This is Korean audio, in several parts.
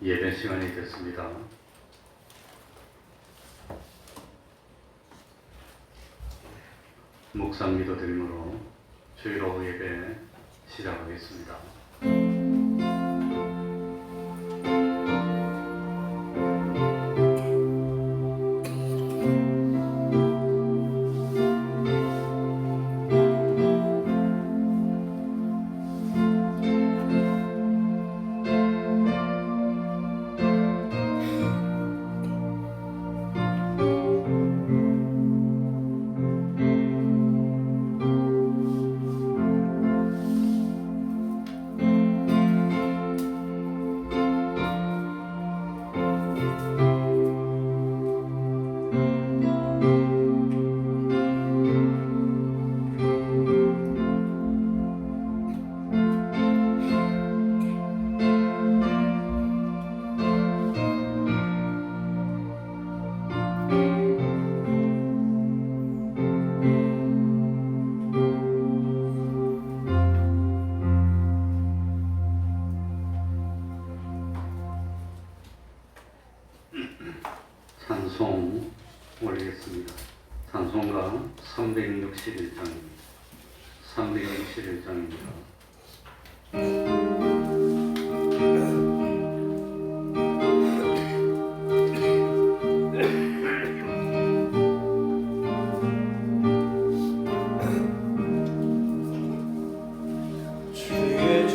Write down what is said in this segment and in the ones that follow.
예배 시간이 됐습니다. 묵상 기도 드림으로 주일 오후 예배 시작하겠습니다. 찬송 올리겠습니다. 찬송가 361장입니다. 361장입니다. 주의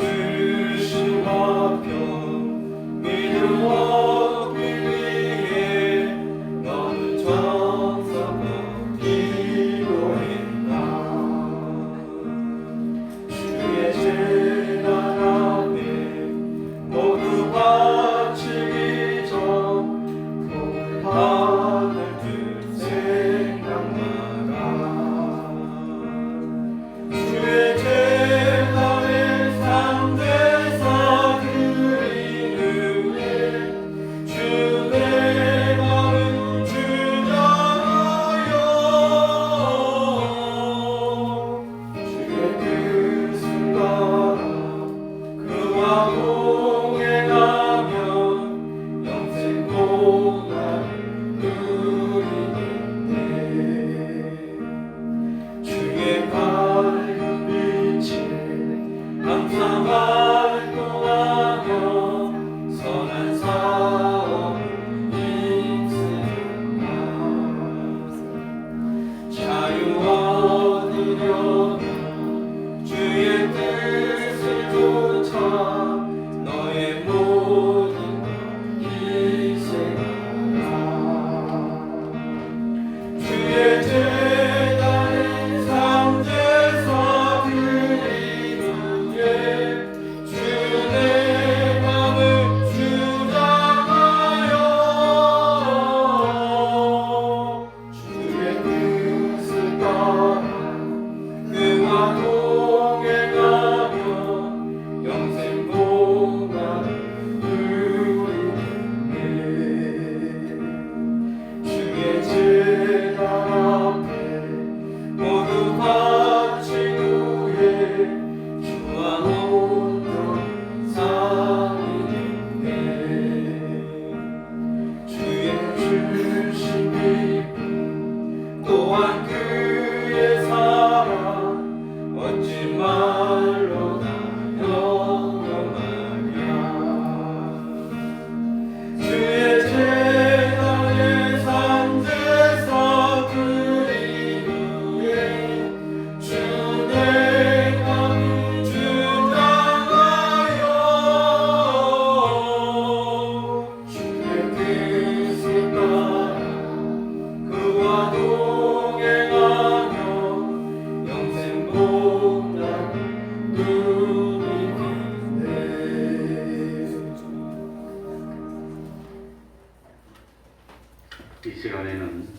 시간에는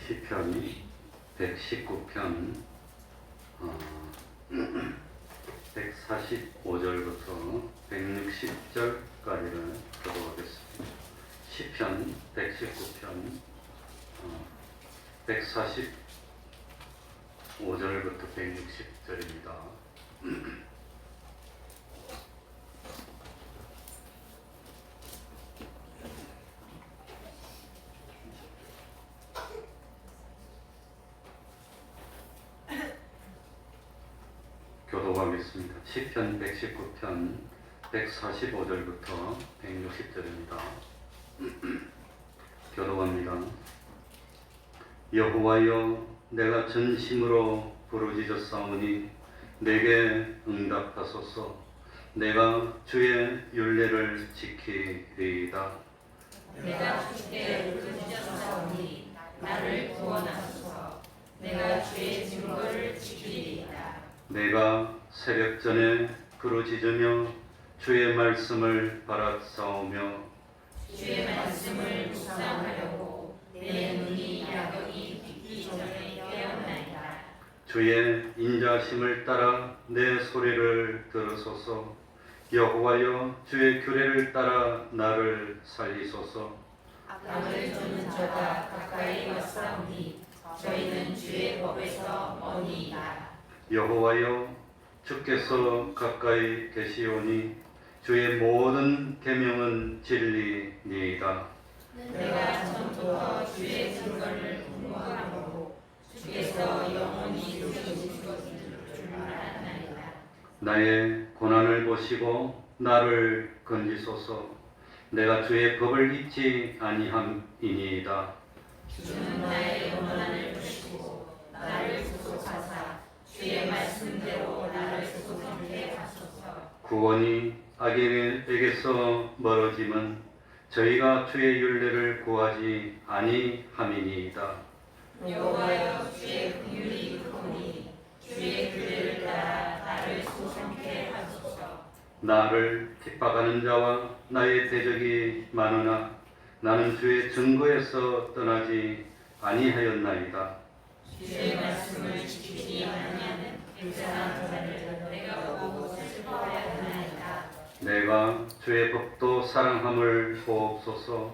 시편 119편 145절부터 160절까지를 교독하겠습니다. 시편 119편 145절부터 160절입니다. 교독하겠습니다. 시편 119편 145절부터 160절입니다. 교독합니다. 여호와여, 내가 전심으로 부르짖었사오니 내게 응답하소서. 내가 주의 율례를 지키리이다. 내가 주께 부르짖었사오니 나를 구원하소서. 내가 주의 증거를 지키리이다. 내가 새벽 전에 부르짖으며 주의 말씀을 바라싸우며 주의 말씀을 묵상하려고 내 눈이 야경이 빛기 전에 깨어나이다. 주의 인자심을 따라 내 소리를 들으소서. 여호와여, 주의 규례를 따라 나를 살리소서. 악을 저는 저가 가까이 왔사오니 저희는 주의 법에서 머니이다. 여호와여, 주께서 가까이 계시오니 주의 모든 계명은 진리니이다. 내가 전부터 주의 증거를 공부하고 주께서 영원히 누리실 줄 알았나이다. 나의 고난을 보시고 나를 건지소서. 내가 주의 법을 잊지 아니함이니이다. 주는 나의 고난을 보시고 나를 구속하사 주의 말씀대로 나를 구속하게 하소서. 구원이 악인에게서 멀어짐은 저희가 주의 율례를 구하지 아니함이니이다. 여호와여, 주의 긍휼이 크오니 주의 규례를 따라 나를 소송케 하소서. 나를 핍박하는 자와 나의 대적이 많으나 나는 주의 증거에서 떠나지 아니하였나이다. 주의 말씀을 지키지 아니하는 불쌍한 자를 내가 보고 슬퍼하여 하나이다. 내가 주의 법도 사랑함을 보옵소서.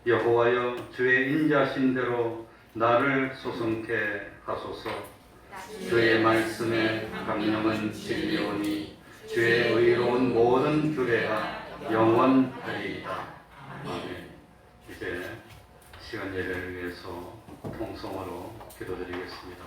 여호와여, 주의 인자심대로 나를 소송케 하소서. 주의 말씀의 강령은 진리오니 주의 의로운 모든 규례가 영원하리이다. 아멘. 이제 시간 예배를 위해서 통성으로 기도드리겠습니다.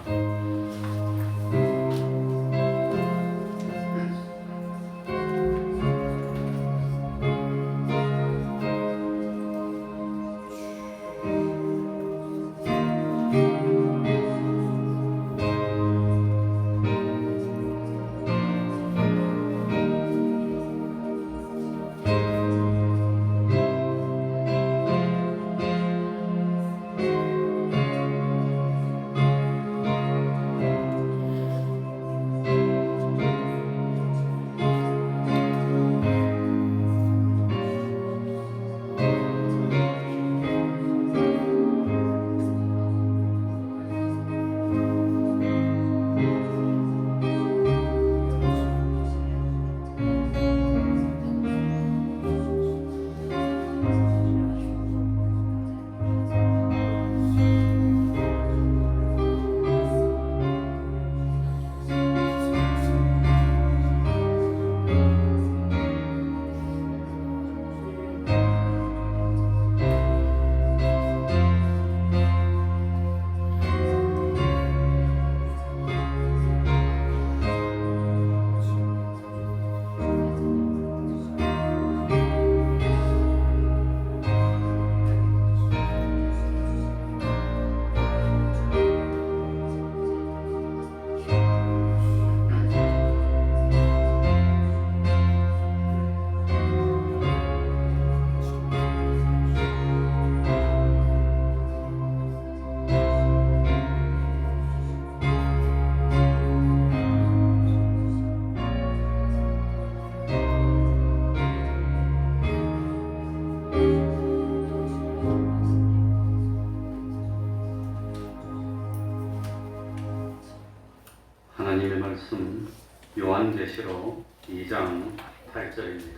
하나님의 말씀 요한계시록 2장 8절입니다.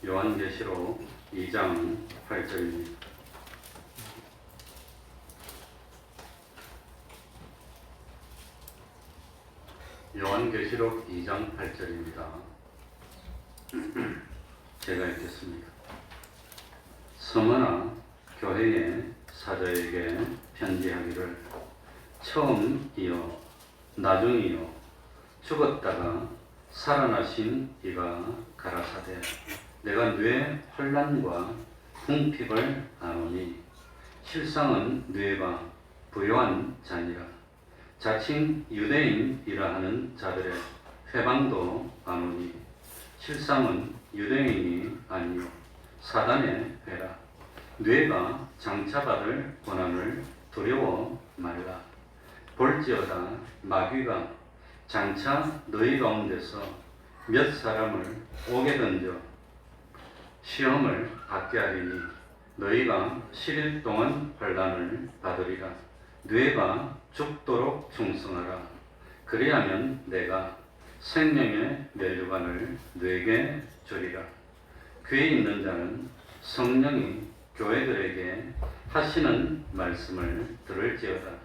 요한계시록 2장 8절입니다. 요한계시록 2장 8절입니다. 제가 읽겠습니다. 서머나 교회의 사도에게 편지하기를 처음이요 나중이요 죽었다가 살아나신 이가 가라사대 내가 뇌 혼란과 궁핍을 아노니 실상은 뇌가 부요한 자니라. 자칭 유대인이라 하는 자들의 회방도 아노니 실상은 유대인이 아니요 사단의 회라. 뇌가 장차받을 고난을 두려워 말라. 볼지어다 마귀가 장차 너희 가운데서 몇 사람을 옥에 던져 시험을 받게 하리니 너희가 10일 동안 환난을 받으리라. 뇌가 죽도록 충성하라. 그리하면 내가 생명의 멸류관을 뇌게 주리라. 귀에 있는 자는 성령이 교회들에게 하시는 말씀을 들을지어다.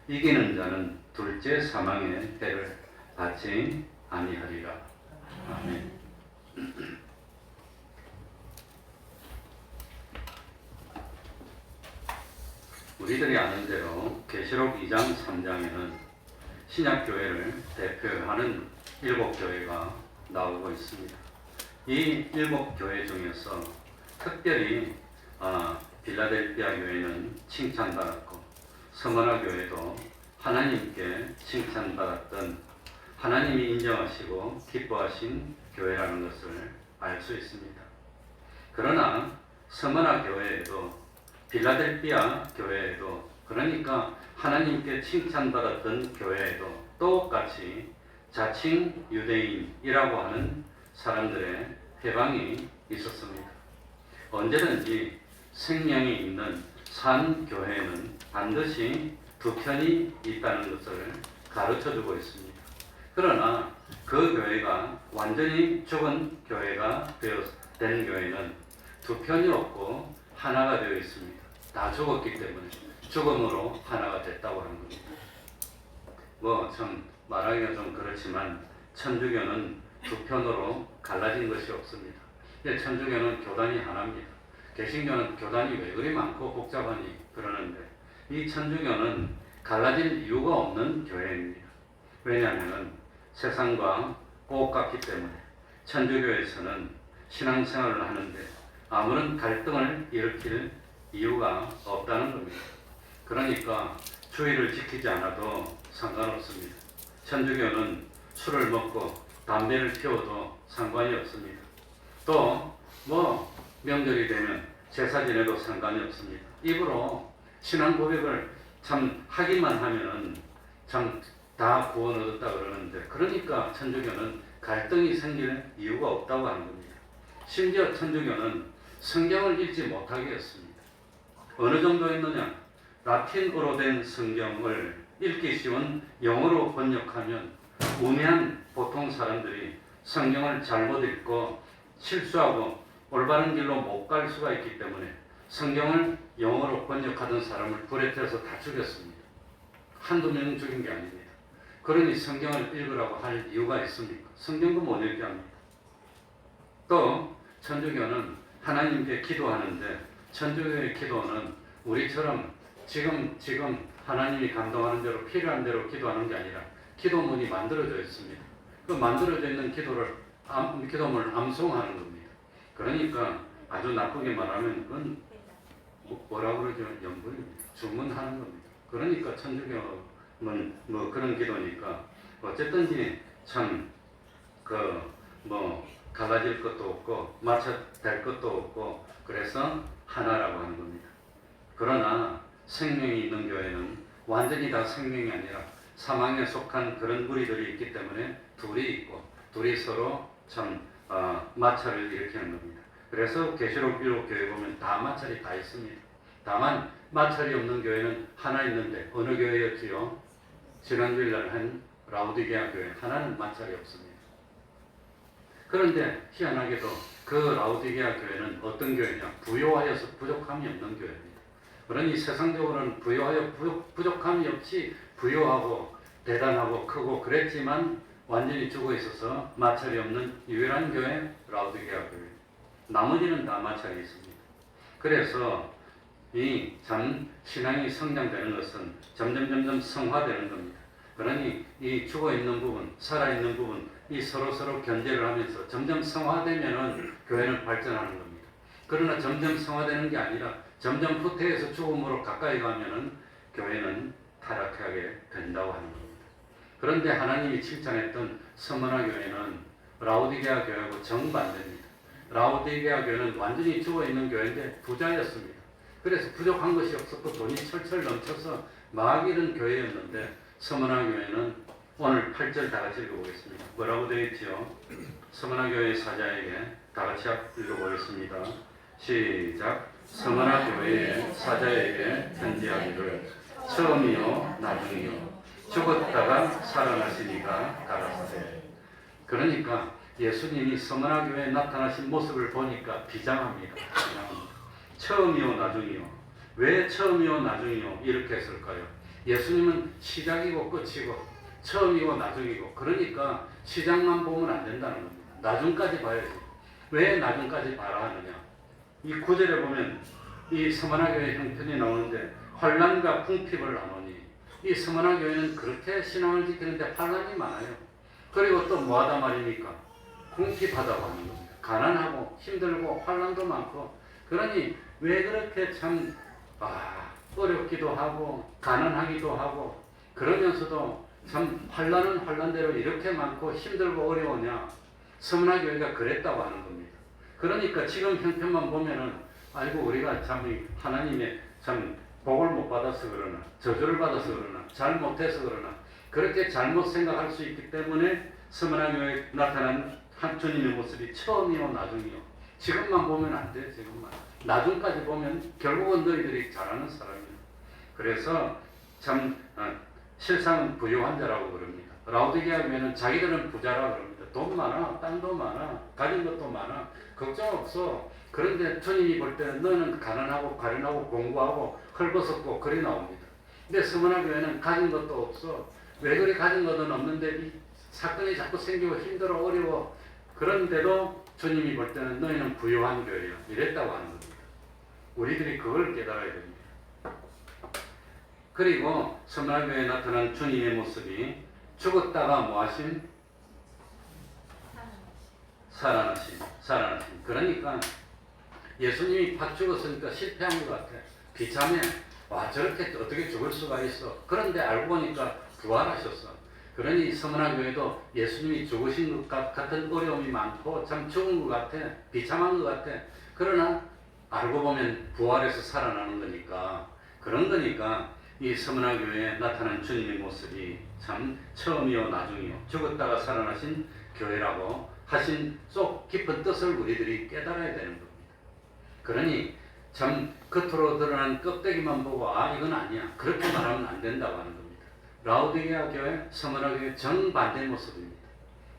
이기는 자는 둘째 사망의 해를 받지 아니하리라. 아멘. 우리들이 아는 대로 계시록 2장 3장에는 신약교회를 대표하는 7교회가 나오고 있습니다. 이 7교회 중에서 특별히 빌라델피아 교회는 칭찬받았고 서머나 교회도 하나님께 칭찬받았던 하나님이 인정하시고 기뻐하신 교회라는 것을 알 수 있습니다. 그러나 서머나 교회에도 빌라델피아 교회에도 그러니까 하나님께 칭찬받았던 교회에도 똑같이 자칭 유대인이라고 하는 사람들의 회방이 있었습니다. 언제든지 생명이 있는 산 교회에는 반드시 두 편이 있다는 것을 가르쳐주고 있습니다. 그러나 그 교회가 완전히 죽은 교회가 된 교회는 두 편이 없고 하나가 되어 있습니다. 다 죽었기 때문에 죽음으로 하나가 됐다고 하는 겁니다. 참 말하기가 좀 그렇지만 천주교는 두 편으로 갈라진 것이 없습니다. 천주교는 교단이 하나입니다. 개신교는 교단이 왜 그리 많고 복잡하니 그러는데 이 천주교는 갈라질 이유가 없는 교회입니다. 왜냐하면 세상과 꼭 같기 때문에 천주교에서는 신앙생활을 하는데 아무런 갈등을 일으킬 이유가 없다는 겁니다. 그러니까 주의를 지키지 않아도 상관없습니다. 천주교는 술을 먹고 담배를 피워도 상관이 없습니다. 또 명절이 되면 제사 지내도 상관이 없습니다. 입으로 신앙 고백을 참 하기만 하면은 참 다 구원 얻었다 그러는데 그러니까 천주교는 갈등이 생길 이유가 없다고 하는 겁니다. 심지어 천주교는 성경을 읽지 못하게 했습니다. 어느 정도 했느냐? 라틴어로 된 성경을 읽기 쉬운 영어로 번역하면 우매한 보통 사람들이 성경을 잘못 읽고 실수하고 올바른 길로 못 갈 수가 있기 때문에 성경을 영어로 번역하던 사람을 불에 태워서 다 죽였습니다. 한두 명 죽인 게 아닙니다. 그러니 성경을 읽으라고 할 이유가 있습니까? 성경도 못 읽게 합니다. 또 천주교는 하나님께 기도하는데 천주교의 기도는 우리처럼 지금 하나님이 감동하는 대로 필요한 대로 기도하는 게 아니라 기도문이 만들어져 있습니다. 그 만들어져 있는 기도문을 암송하는 겁니다. 그러니까 아주 나쁘게 말하면 그건 뭐라고 그러죠? 연불입니다. 주문하는 겁니다. 그러니까 천주교는 그런 기도니까 어쨌든지 참 갈라질 것도 없고 맞춰될 것도 없고 그래서 하나라고 하는 겁니다. 그러나 생명이 있는 교회는 완전히 다 생명이 아니라 사망에 속한 그런 무리들이 있기 때문에 둘이 있고 둘이 서로 참 마찰을 일으키는 겁니다. 그래서 계시록 7교회 보면 다 마찰이 다 있습니다. 다만 마찰이 없는 교회는 하나 있는데 어느 교회였지요? 지난주일날 한 라오디게아 교회 하나는 마찰이 없습니다. 그런데 희한하게도 그 라오디게아 교회는 어떤 교회냐? 부요하여서 부족함이 없는 교회입니다. 그러니 세상적으로는 부요하여 부족함이 없이 부요하고 대단하고 크고 그랬지만 완전히 죽어 있어서 마찰이 없는 유일한 교회 라오디게아 교회. 나머지는 다 마찰이 있습니다. 그래서 이 참 신앙이 성장되는 것은 점점 성화되는 겁니다. 그러니 이 죽어 있는 부분, 살아 있는 부분, 이 서로 견제를 하면서 점점 성화되면은 교회는 발전하는 겁니다. 그러나 점점 성화되는 게 아니라 점점 후퇴해서 죽음으로 가까이 가면은 교회는 타락하게 된다고 하는 겁니다. 그런데 하나님이 칭찬했던 서머나 교회는 라오디게아 교회하고 정반대입니다. 라오디게아 교회는 완전히 죽어 있는 교회인데 부자였습니다. 그래서 부족한 것이 없었고 돈이 철철 넘쳐서 막이른 교회였는데 서머나 교회는 오늘 8절 다 같이 읽어보겠습니다. 뭐라고 되어 있지요? 서머나 교회 사자에게 다 같이 읽어보겠습니다. 시작. 서머나 교회의 사자에게 편지하기를 처음이요 나중이요 죽었다가 살아나시니가 가라사대. 그러니까 예수님이 서머나 교회에 나타나신 모습을 보니까 비장합니다. 처음이요 나중이요. 왜 처음이요 나중이요 이렇게 했을까요? 예수님은 시작이고 끝이고 처음이고 나중이고, 그러니까 시작만 보면 안 된다는 겁니다. 나중까지 봐야지. 왜 나중까지 봐라 하느냐? 이 9절에 보면 이 서머나 교회 형편이 나오는데 환난과 궁핍을 나누니, 이 서머나 교회는 그렇게 신앙을 지키는데 환난이 많아요. 그리고 또 뭐하다 말입니까? 궁핍하다고 하는 겁니다. 가난하고 힘들고 환난도 많고, 그러니 왜 그렇게 참 어렵기도 하고 가난하기도 하고 그러면서도 참 환난은 환난대로 이렇게 많고 힘들고 어려우냐? 서머나 교회가 그랬다고 하는 겁니다. 그러니까 지금 형편만 보면은 아이고 우리가 참 하나님의 참 복을 못 받아서 그러나 저주를 받아서 그러나 잘못해서 그러나 그렇게 잘못 생각할 수 있기 때문에 서머나 교회에 나타난 한 주님의 모습이 처음이요 나중이요. 지금만 보면 안 돼. 지금만. 나중까지 보면 결국은 너희들이 잘하는 사람이야. 그래서 참 실상은 부유한 자라고 그럽니다. 라오디게아 교회는 자기들은 부자라고 그럽니다. 돈 많아, 땅도 많아, 가진 것도 많아, 걱정 없어. 그런데 주님이 볼 때는 너는 가난하고 가련하고 공부하고 헐벗었고 그리 나옵니다. 근데 서머나 교회는 가진 것도 없어. 왜 그리 가진 것은 없는데 이 사건이 자꾸 생기고 힘들어 어려워. 그런데도 주님이 볼 때는 너희는 부유한 교회야. 이랬다고 하는 겁니다. 우리들이 그걸 깨달아야 됩니다. 그리고 서머나 교회에 나타난 주님의 모습이 죽었다가 뭐하심? 살아나심. 그러니까 예수님이 팍 죽었으니까 실패한 것 같아. 비참해. 와 저렇게 어떻게 죽을 수가 있어. 그런데 알고 보니까 부활하셨어. 그러니 서머나 교회도 예수님이 죽으신 것 같은 어려움이 많고 참 죽은 것 같아. 비참한 것 같아. 그러나 알고 보면 부활해서 살아나는 거니까, 그런 거니까 이 서머나 교회에 나타난 주님의 모습이 참 처음이요 나중이요 죽었다가 살아나신 교회라고 하신 속 깊은 뜻을 우리들이 깨달아야 되는 겁니다. 그러니 참 겉으로 드러난 껍데기만 보고 이건 아니야 그렇게 말하면 안 된다고 하는 겁니다. 라오디게아 교회, 서머나 교회 정반대 모습입니다.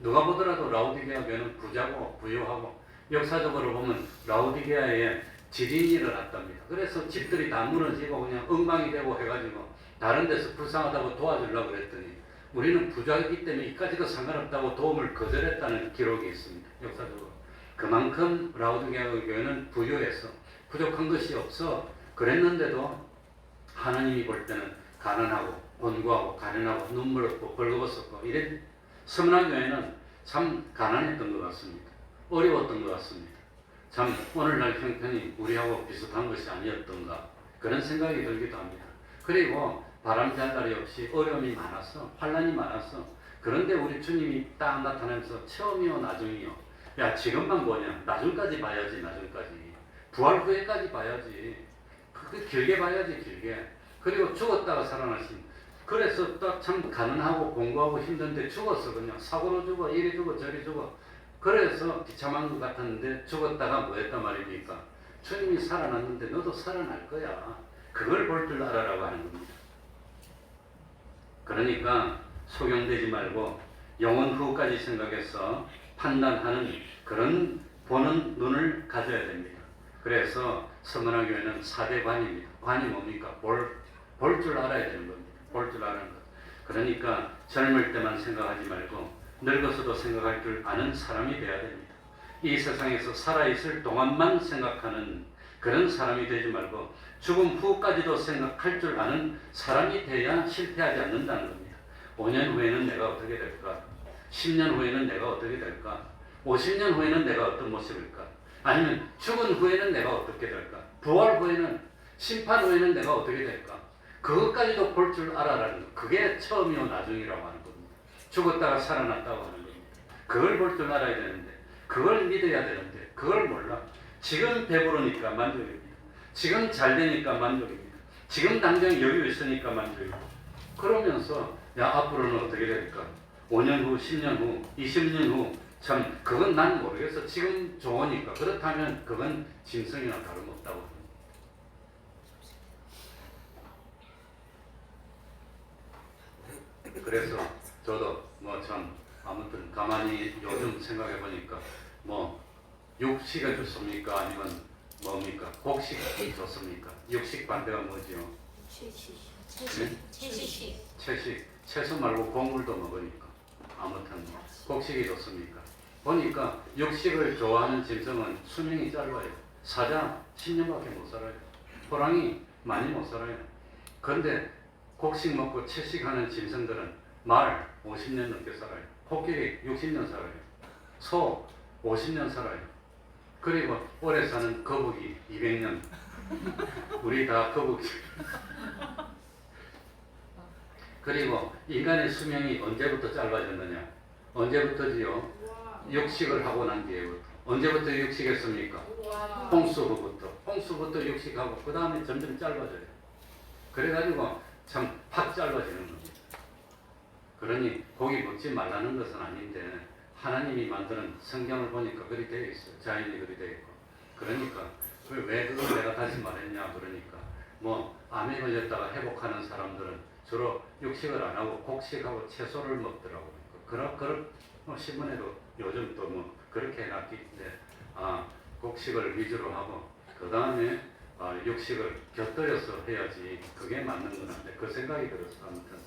누가 보더라도 라오디게아 교회는 부자고 부유하고 역사적으로 보면 라오디게아에 지진이 일어났답니다. 그래서 집들이 다 무너지고 그냥 엉망이 되고 해가지고 다른 데서 불쌍하다고 도와주려고 그랬더니 우리는 부자이기 때문에 이까지도 상관없다고 도움을 거절했다는 기록이 있습니다. 역사적으로. 그만큼 라오디게아 교회는 부유해서 부족한 것이 없어 그랬는데도 하나님이 볼 때는 가난하고 곤고하고 가련하고 눈물 없고 벌거벗었고 이런 서머나 교회는 참 가난했던 것 같습니다. 어려웠던 것 같습니다. 참 오늘날 형편이 우리하고 비슷한 것이 아니었던가 그런 생각이 들기도 합니다. 그리고 바람잘날이 없이 어려움이 많았어. 환난이 많았어. 그런데 우리 주님이 딱 나타나면서 처음이요 나중이요. 야 지금만 보냐. 나중까지 봐야지. 나중까지. 부활 후에까지 봐야지. 그 길게 봐야지. 길게. 그리고 죽었다가 살아나신. 그래서 딱 참 가난하고 공부하고 힘든데 죽었어. 그냥 사고로 죽어. 이리 죽어 저리 죽어. 그래서 비참한 것 같았는데 죽었다가 뭐 했단 말입니까? 주님이 살아났는데 너도 살아날 거야. 그걸 볼 줄 알아라고 하는 겁니다. 그러니까 소경되지 말고 영원 후까지 생각해서 판단하는 그런 보는 눈을 가져야 됩니다. 그래서 서문화교회는 4대 관입니다. 관이 뭡니까? 볼 줄 알아야 되는 겁니다. 볼 줄 아는 것. 그러니까 젊을 때만 생각하지 말고 늙어서도 생각할 줄 아는 사람이 되어야 됩니다. 이 세상에서 살아있을 동안만 생각하는 그런 사람이 되지 말고 죽음 후까지도 생각할 줄 아는 사람이 돼야 실패하지 않는다는 겁니다. 5년 후에는 내가 어떻게 될까? 10년 후에는 내가 어떻게 될까? 50년 후에는 내가 어떤 모습일까? 아니면 죽은 후에는 내가 어떻게 될까? 부활 후에는, 심판 후에는 내가 어떻게 될까? 그것까지도 볼 줄 알아라는 것. 그게 처음이요 나중이라고 하는 겁니다. 죽었다가 살아났다고 하는 겁니다. 그걸 볼 줄 알아야 되는데, 그걸 믿어야 되는데, 그걸 몰라. 지금 배부르니까 만족입니다. 지금 잘 되니까 만족입니다. 지금 당장 여유 있으니까 만족입니다. 그러면서 야 앞으로는 어떻게 될까? 5년 후, 10년 후, 20년 후 참 그건 난 모르겠어. 지금 좋으니까. 그렇다면 그건 짐승이나 다름없다고 합니다. 그래서 저도 뭐 참 아무튼 가만히 요즘 생각해 보니까 뭐 육식이 좋습니까? 아니면 뭡니까? 곡식이 좋습니까? 육식 반대가 뭐지요? 채식. 채소 말고 곡물도 먹으니까. 아무튼 곡식이 좋습니까? 보니까 육식을 좋아하는 짐승은 수명이 짧아요. 사자 10년밖에 못 살아요. 호랑이 많이 못 살아요. 그런데 곡식 먹고 채식하는 짐승들은 말 50년 넘게 살아요. 코끼리 60년 살아요. 소 50년 살아요. 그리고 오래 사는 거북이 200년. 우리 다 거북이. 그리고 인간의 수명이 언제부터 짧아졌느냐? 언제부터지요? 육식을 하고 난 뒤에부터. 언제부터 육식했습니까? 홍수부터 육식하고 그 다음에 점점 짧아져요. 그래가지고 참 팍 짧아지는 겁니다. 그러니 고기 먹지 말라는 것은 아닌데 하나님이 만드는 성경을 보니까 그리 되어 있어요. 자연이 그리 되어 있고. 그러니까 왜 그걸 내가 다시 말했냐 그러니까 뭐 암에 걸렸다가 회복하는 사람들은 주로 육식을 안 하고 곡식하고 채소를 먹더라고요. 그런 뭐 신문에도 요즘 또 뭐 그렇게 해놨기인데 곡식을 위주로 하고 그 다음에 육식을 곁들여서 해야지 그게 맞는 건 한데 그 생각이 들어서 아무튼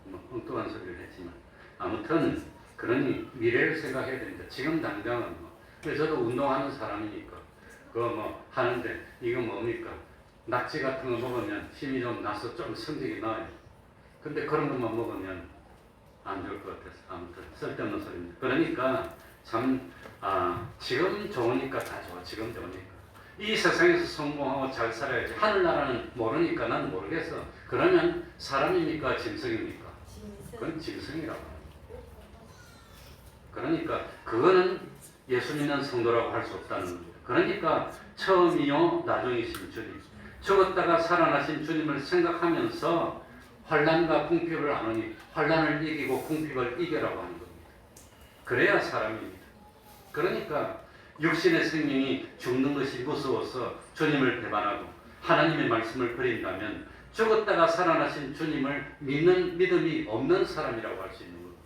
뭐 엉뚱한 소리를 했지만 아무튼 그러니 미래를 생각해야 됩니다. 지금 당장은 뭐 저도 운동하는 사람이니까 그거 뭐 하는데 이거 뭡니까? 낙지 같은 거 먹으면 힘이 좀 나서 좀 성질이 나요. 근데 그런 것만 먹으면 안 좋을 것 같아서 아무튼 쓸데없는 소리입니다. 그러니까 참 지금 좋으니까 다 좋아. 지금 좋으니까 이 세상에서 성공하고 잘 살아야지. 하늘나라는 모르니까 난 모르겠어. 그러면 사람입니까? 짐승입니까? 그건 짐승이라고 합니다. 그러니까 그거는 예수 믿는 성도라고 할 수 없다는 겁니다. 그러니까 처음이요 나중이신 주님, 죽었다가 살아나신 주님을 생각하면서 환난과 궁핍을 안 오니 환난을 이기고 궁핍을 이겨라고 하는 겁니다. 그래야 사람입니다. 그러니까 육신의 생명이 죽는 것이 무서워서 주님을 배반하고 하나님의 말씀을 버린다면 죽었다가 살아나신 주님을 믿는 믿음이 없는 사람이라고 할 수 있는 겁니다.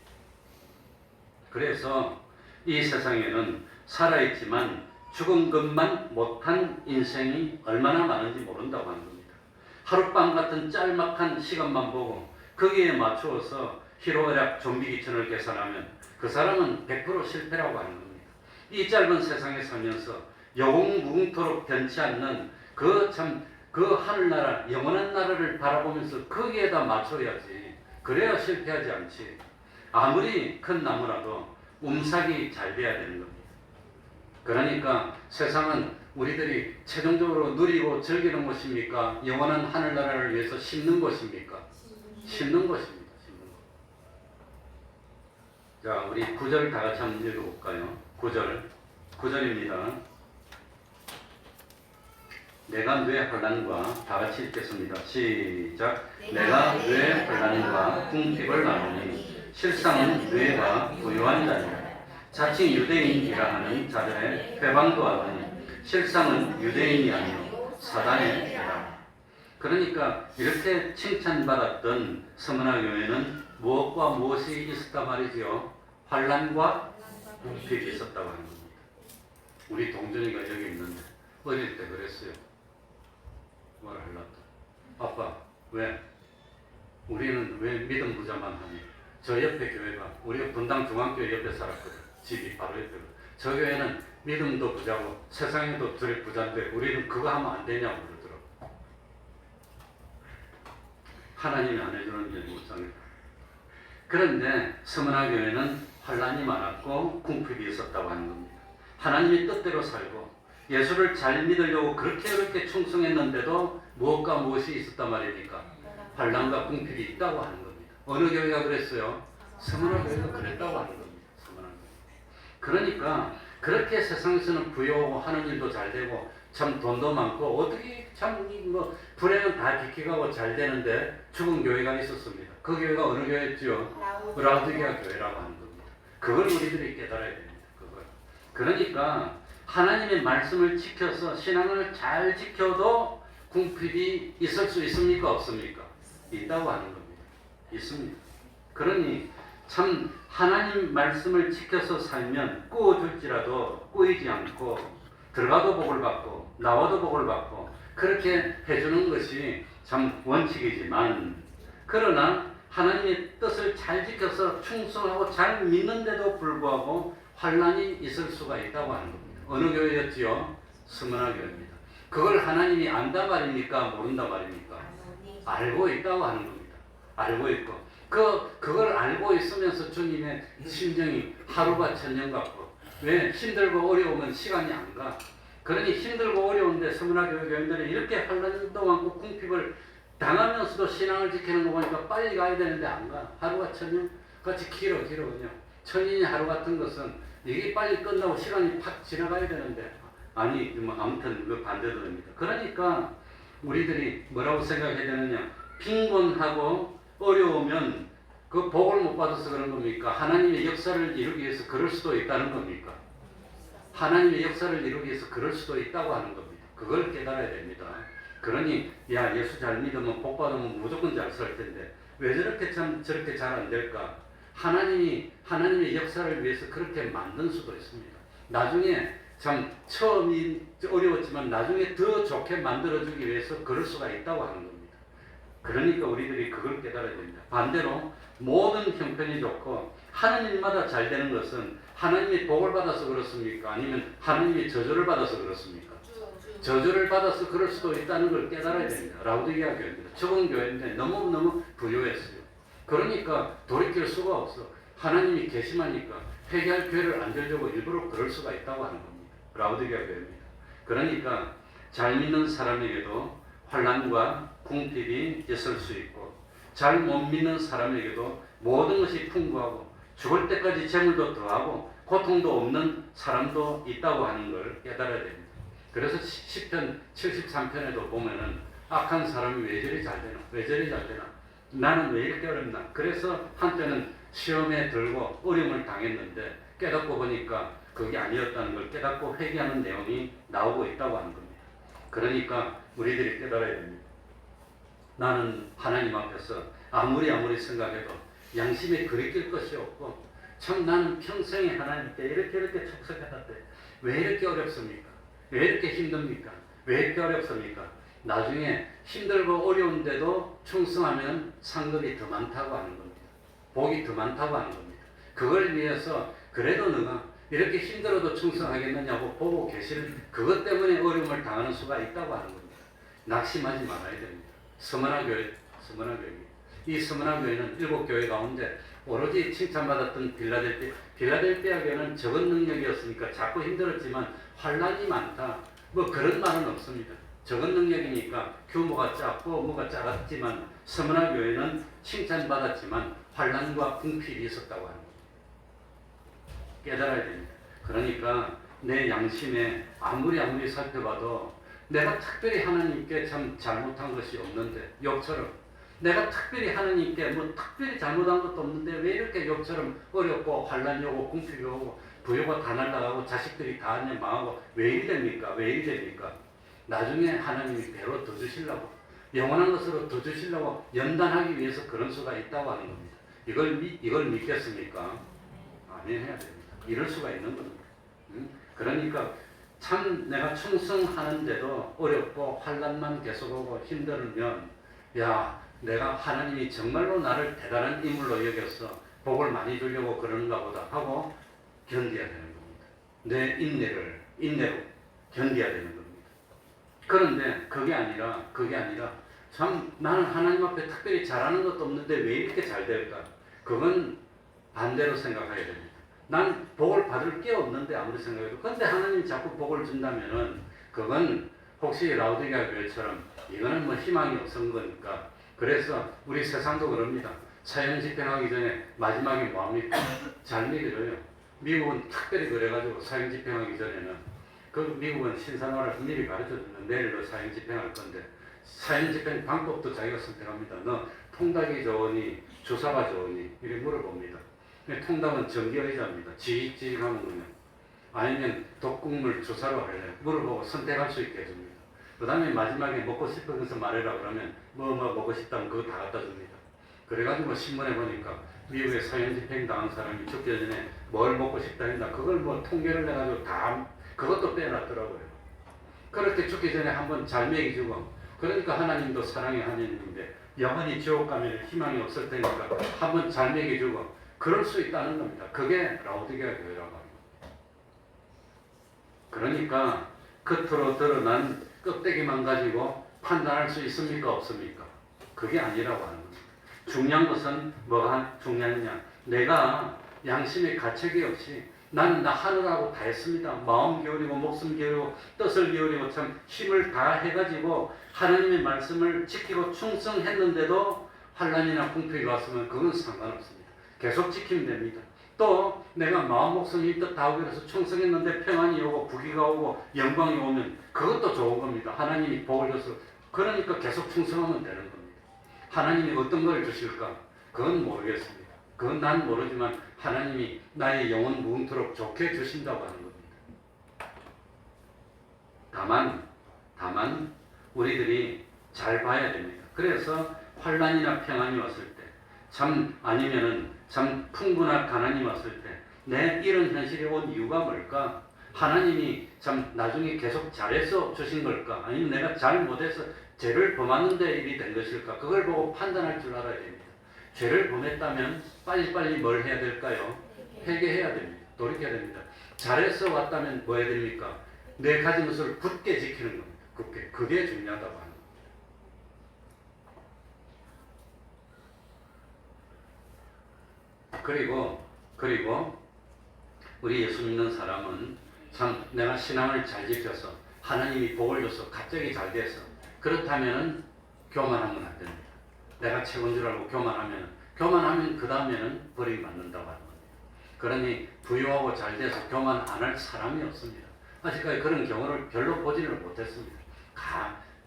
그래서 이 세상에는 살아있지만 죽은 것만 못한 인생이 얼마나 많은지 모른다고 하는 겁니다. 하룻밤 같은 짤막한 시간만 보고 거기에 맞추어서 희로애락 좀비기천을 계산하면 그 사람은 100% 실패라고 하는 겁니다. 이 짧은 세상에 살면서 영웅무궁토록 변치 않는 그 하늘나라 영원한 나라를 바라보면서 거기에다 맞춰야지. 그래야 실패하지 않지. 아무리 큰 나무라도 움삭이 잘 돼야 되는 겁니다. 그러니까 세상은 우리들이 최종적으로 누리고 즐기는 것입니까? 영원한 하늘나라를 위해서 심는 것입니까? 심는 것입니다. 심는 것. 자, 우리 9절 다 같이 한번 읽어볼까요? 9절입니다. 내가 뇌 혼란과 다 같이 읽겠습니다. 시작. 내가 뇌 혼란과 궁핍을 나누니 실상은 뇌가 부유한 자니라. 자칭 유대인이라 하는 자들의 회방도 하더니 실상은 유대인이 아니요 사단의 죄라. 그러니까 이렇게 칭찬받았던 서문화교회는 무엇과 무엇이 있었단 말이지요? 환난과 궁핍이 있었다고 하는 겁니다. 우리 동준이가 여기 있는데 어릴 때 그랬어요. 뭘 하려고? 아빠, 왜? 우리는 왜 믿음 부자만 하니? 저 옆에 교회가, 우리가 분당 중앙교회 옆에 살았거든. 집이 바로 옆에. 저 교회는 믿음도 부자고 세상에도 둘이 부자인데 우리는 그거 하면 안 되냐고 그러더라고. 하나님이 안 해주는 게 못상이다. 그런데 서문화 교회는 환난이 많았고 궁핍이 있었다고 하는 겁니다. 하나님의 뜻대로 살고 예수를 잘 믿으려고 그렇게 충성했는데도 무엇과 무엇이 있었단 말입니까? 환난과 궁핍이 있다고 하는 겁니다. 어느 교회가 그랬어요? 서문화 교회가 그랬다고 하는 겁니다. 서문화 교회. 그러니까 그렇게 세상에서는 부유하고 하는 일도 잘 되고 참 돈도 많고 어떻게 참 뭐 불행은 다 비키가고 잘 되는데 죽은 교회가 있었습니다. 그 교회가 어느 교회였죠? 라우디게아 교회라고 하는 겁니다. 그걸 우리들이 깨달아야 됩니다. 그걸. 그러니까 하나님의 말씀을 지켜서 신앙을 잘 지켜도 궁핍이 있을 수 있습니까? 없습니까? 있다고 하는 겁니다. 있습니다. 그러니 참 하나님 말씀을 지켜서 살면 꾸어줄지라도 꾸이지 않고 들어가도 복을 받고 나와도 복을 받고 그렇게 해주는 것이 참 원칙이지만 그러나 하나님의 뜻을 잘 지켜서 충성하고 잘 믿는데도 불구하고 환난이 있을 수가 있다고 하는 겁니다. 어느 교회였지요? 서문화 교회입니다. 그걸 하나님이 안다 말입니까? 모른다 말입니까? 알고 있다고 하는 겁니다. 알고 있고 그걸 알고 있으면서 주님의 심정이 하루가 천년 같고 왜 힘들고 어려우면 시간이 안 가. 그러니 힘들고 어려운데 서문화 교회 교인들이 이렇게 환난도 많고 궁핍을 당하면서도 신앙을 지키는 거 보니까 빨리 가야 되는데 안 가. 하루가 천년 같이 길어 그냥. 천년이 하루 같은 것은 이게 빨리 끝나고 시간이 팍 지나가야 되는데 아니 뭐 아무튼 그 반대도입니다. 그러니까 우리들이 뭐라고 생각해야 되느냐? 빈곤하고 어려우면 그 복을 못 받아서 그런 겁니까? 하나님의 역사를 이루기 위해서 그럴 수도 있다는 겁니까? 하나님의 역사를 이루기 위해서 그럴 수도 있다고 하는 겁니다. 그걸 깨달아야 됩니다. 그러니 야 예수 잘 믿으면 복 받으면 무조건 잘 살 텐데 왜 저렇게 잘 안 될까? 하나님의 역사를 위해서 그렇게 만든 수도 있습니다. 나중에 참 처음이 어려웠지만 나중에 더 좋게 만들어주기 위해서 그럴 수가 있다고 하는 겁니다. 그러니까 우리들이 그걸 깨달아야 됩니다. 반대로 모든 형편이 좋고 하나님마다 잘 되는 것은 하나님이 복을 받아서 그렇습니까? 아니면 하나님이 저주를 받아서 그렇습니까? 저주를 받아서 그럴 수도 있다는 걸 깨달아야 됩니다. 라우디게아 교회입니다. 적은 교회인데 너무너무 부유했어요. 그러니까 돌이킬 수가 없어. 하나님이 계시마니까 회개할 교회를 안 되려고 일부러 그럴 수가 있다고 하는 겁니다. 라우디게아 교회입니다. 그러니까 잘 믿는 사람에게도 환난과 궁핍이 있을 수 있고 잘 못 믿는 사람에게도 모든 것이 풍부하고 죽을 때까지 재물도 더하고 고통도 없는 사람도 있다고 하는 걸 깨달아야 됩니다. 그래서 시편 73편에도 보면은 악한 사람이 왜 저리 잘 되나? 왜 저리 잘 되나? 나는 왜 이렇게 어렵나? 그래서 한때는 시험에 들고 어려움을 당했는데 깨닫고 보니까 그게 아니었다는 걸 깨닫고 회개하는 내용이 나오고 있다고 하는 겁니다. 그러니까 우리들이 깨달아야 됩니다. 나는 하나님 앞에서 아무리 생각해도 양심에 그리낄 것이 없고 참 나는 평생에 하나님께 이렇게 축복했는데 왜 이렇게 어렵습니까? 왜 이렇게 힘듭니까? 왜 이렇게 어렵습니까? 나중에 힘들고 어려운데도 충성하면 상급이 더 많다고 하는 겁니다. 복이 더 많다고 하는 겁니다. 그걸 위해서 그래도 너가 이렇게 힘들어도 충성하겠느냐고 보고 계시는 그것 때문에 어려움을 당하는 수가 있다고 하는 겁니다. 낙심하지 말아야 됩니다. 서문화 교회. 이 서문화 교회는 7교회 가운데 오로지 칭찬받았던 빌라델피아 교회는 적은 능력이었으니까 자꾸 힘들었지만 환난이 많다. 뭐 그런 말은 없습니다. 적은 능력이니까 규모가 작고 뭐가 작았지만 서문화 교회는 칭찬받았지만 환난과 궁핍이 있었다고 하는 겁니다. 깨달아야 됩니다. 그러니까 내 양심에 아무리 살펴봐도 내가 특별히 하나님께 참 잘못한 것이 없는데 욥처럼 내가 특별히 하나님께 뭐 특별히 잘못한 것도 없는데 왜 이렇게 욥처럼 어렵고 환난이 오고 궁핍이 오고 부유가 다 날아가고 자식들이 다 망하고 왜 이리 됩니까? 나중에 하나님이 배로 더 주시려고 영원한 것으로 더 주시려고 연단하기 위해서 그런 수가 있다고 하는 겁니다. 이걸 믿겠습니까? 아멘 해야 됩니다. 이럴 수가 있는 겁니다. 그러니까 참 내가 충성하는데도 어렵고 환난만 계속 오고 힘들면 야 내가 하나님이 정말로 나를 대단한 인물로 여겨서 복을 많이 주려고 그러는가 보다 하고 견뎌야 되는 겁니다. 내 인내로 견뎌야 되는 겁니다. 그런데 그게 아니라 참 나는 하나님 앞에 특별히 잘하는 것도 없는데 왜 이렇게 잘 될까? 그건 반대로 생각해야 됩니다. 난 복을 받을 게 없는데 아무리 생각해도 근데 하나님이 자꾸 복을 준다면은 그건 혹시 라오디게아 교회처럼 이거는 뭐 희망이 없은 거니까 그래서 우리 세상도 그럽니다. 사형 집행하기 전에 마지막에 뭐합니까? 잘 믿어요. 미국은 특별히 그래가지고 사형 집행하기 전에는 그 미국은 신산화를 미리 가르쳐주는 내일로 사형 집행할 건데 사형 집행 방법도 자기가 선택합니다. 너 통닭이 좋으니 주사가 좋으니 이렇게 물어봅니다. 통닭은 전기의자입니다. 지직하는군요. 아니면 독국물 주사로 할래 물어보고 선택할 수 있게 해줍니다. 그 다음에 마지막에 먹고 싶은 것을 말해라 그러면 뭐 먹고 싶다면 그거 다 갖다 줍니다. 그래가지고 신문에 보니까 미국에 사형 집행 당한 사람이 죽기 전에 뭘 먹고 싶다 했나 그걸 뭐 통계를 내가지고 다 그것도 빼놨더라고요. 그렇게 죽기 전에 한번 잘 먹이주고 그러니까 하나님도 사랑의 하나님인데 영원히 지옥 가면 희망이 없을 테니까 한번 잘 먹여주고 그럴 수 있다는 겁니다. 그게 라오디게아 교회라고 합니다. 그러니까 겉으로 드러난 껍데기만 가지고 판단할 수 있습니까? 없습니까? 그게 아니라고 하는 겁니다. 중요한 것은 뭐가 중요하냐? 내가 양심의 가책이 없이 나는 나 하느라고 다 했습니다. 마음 기울이고 목숨 기울이고 뜻을 기울이고 참 힘을 다 해가지고 하나님의 말씀을 지키고 충성했는데도 환난이나 궁핍이 왔으면 그건 상관없습니다. 계속 지키면 됩니다. 또 내가 마음 목숨 힘뜻 다 하고 해서 충성했는데 평안이 오고 부귀가 오고 영광이 오면 그것도 좋은 겁니다. 하나님이 복을 줘서 그러니까 계속 충성하면 되는 겁니다. 하나님이 어떤 걸 주실까? 그건 모르겠습니다. 그건 난 모르지만 하나님이 나의 영혼 무궁토록 좋게 주신다고 하는 겁니다. 다만 우리들이 잘 봐야 됩니다. 그래서 환난이나 평안이 왔을 때 참 아니면은 참 풍부나 가난이 왔을 때 내 이런 현실이 온 이유가 뭘까? 하나님이 참 나중에 계속 잘해서 주신 걸까? 아니면 내가 잘 못해서 죄를 범하는데 일이 된 것일까? 그걸 보고 판단할 줄 알아야 됩니다. 죄를 범했다면 빨리빨리 뭘 해야 될까요? 회개해야 됩니다. 돌이켜야 됩니다. 잘해서 왔다면 뭐 해야 됩니까? 내 가진 것을 굳게 지키는 겁니다. 굳게. 그게 중요하다고 하는 겁니다. 그리고 우리 예수 믿는 사람은 참 내가 신앙을 잘 지켜서 하나님이 복을 줘서 갑자기 잘 돼서 그렇다면 교만하면 안 됩니다. 내가 최고인 줄 알고 교만하면 그 다음에는 벌이 맞는다고 하는 겁니다. 그러니 부유하고 잘 돼서 교만 안 할 사람이 없습니다. 아직까지 그런 경우를 별로 보지를 못했습니다.